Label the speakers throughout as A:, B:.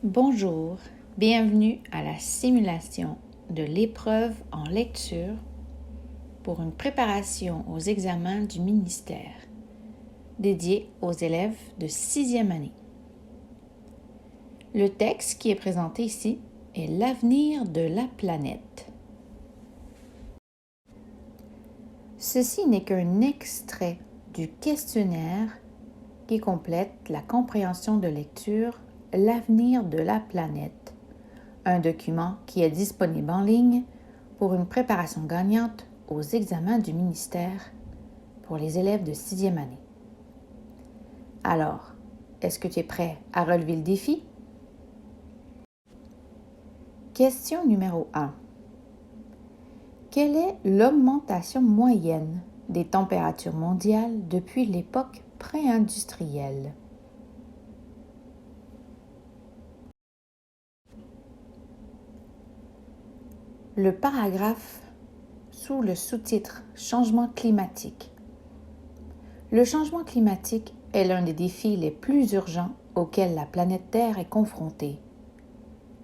A: Bonjour, bienvenue à la simulation de l'épreuve en lecture pour une préparation aux examens du ministère dédiée aux élèves de 6e année. Le texte qui est présenté ici est l'avenir de la planète. Ceci n'est qu'un extrait du questionnaire qui complète la compréhension de lecture L'avenir de la planète, un document qui est disponible en ligne pour une préparation gagnante aux examens du ministère pour les élèves de 6e année. Alors, est-ce que tu es prêt à relever le défi? Question numéro 1. Quelle est l'augmentation moyenne des températures mondiales depuis l'époque pré-industrielle? Le paragraphe sous le sous-titre « Changement climatique ». Le changement climatique est l'un des défis les plus urgents auxquels la planète Terre est confrontée.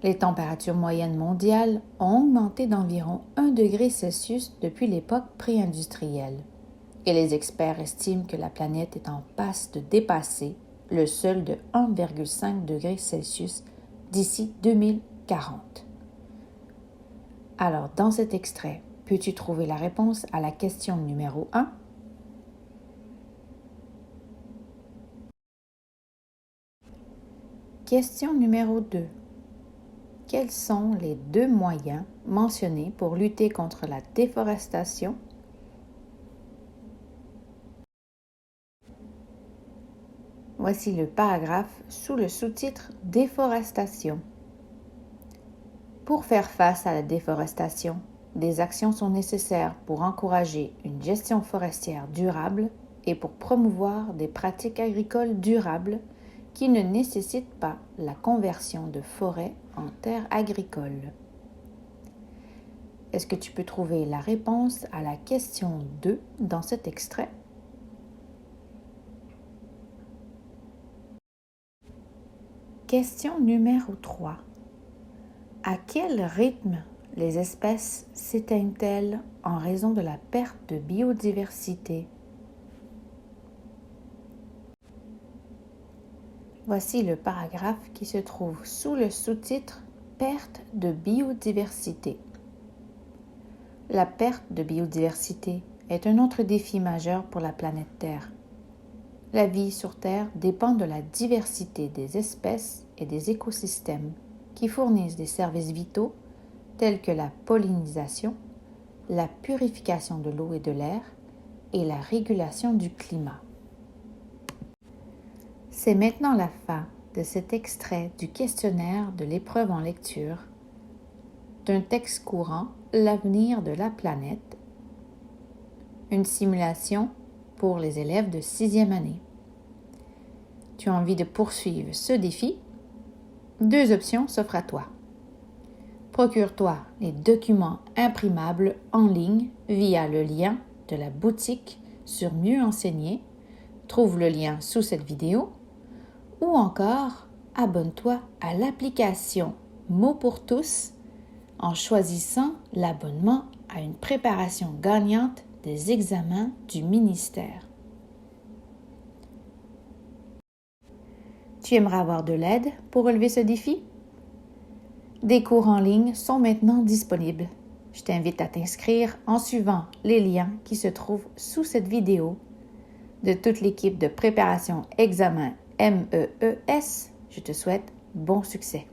A: Les températures moyennes mondiales ont augmenté d'environ 1 degré Celsius depuis l'époque pré-industrielle, et les experts estiment que la planète est en passe de dépasser le seuil de 1,5 degré Celsius d'ici 2040. Alors, dans cet extrait, peux-tu trouver la réponse à la question numéro 1? Question numéro 2. Quels sont les 2 moyens mentionnés pour lutter contre la déforestation? Voici le paragraphe sous le sous-titre « Déforestation ». Pour faire face à la déforestation, des actions sont nécessaires pour encourager une gestion forestière durable et pour promouvoir des pratiques agricoles durables qui ne nécessitent pas la conversion de forêts en terres agricoles. Est-ce que tu peux trouver la réponse à la question 2 dans cet extrait? Question numéro 3. À quel rythme les espèces s'éteignent-elles en raison de la perte de biodiversité? Voici le paragraphe qui se trouve sous le sous-titre « Perte de biodiversité ». La perte de biodiversité est un autre défi majeur pour la planète Terre. La vie sur Terre dépend de la diversité des espèces et des écosystèmes qui fournissent des services vitaux tels que la pollinisation, la purification de l'eau et de l'air et la régulation du climat. C'est maintenant la fin de cet extrait du questionnaire de l'épreuve en lecture d'un texte courant L'avenir de la planète, une simulation pour les élèves de 6e année. Tu as envie de poursuivre ce défi? 2 options s'offrent à toi. Procure-toi les documents imprimables en ligne via le lien de la boutique sur Mieux enseigner. Trouve le lien sous cette vidéo. Ou encore, abonne-toi à l'application Mots pour tous en choisissant l'abonnement à une préparation gagnante des examens du ministère. Tu aimerais avoir de l'aide pour relever ce défi? Des cours en ligne sont maintenant disponibles. Je t'invite à t'inscrire en suivant les liens qui se trouvent sous cette vidéo. De toute l'équipe de préparation examen MEES, je te souhaite bon succès.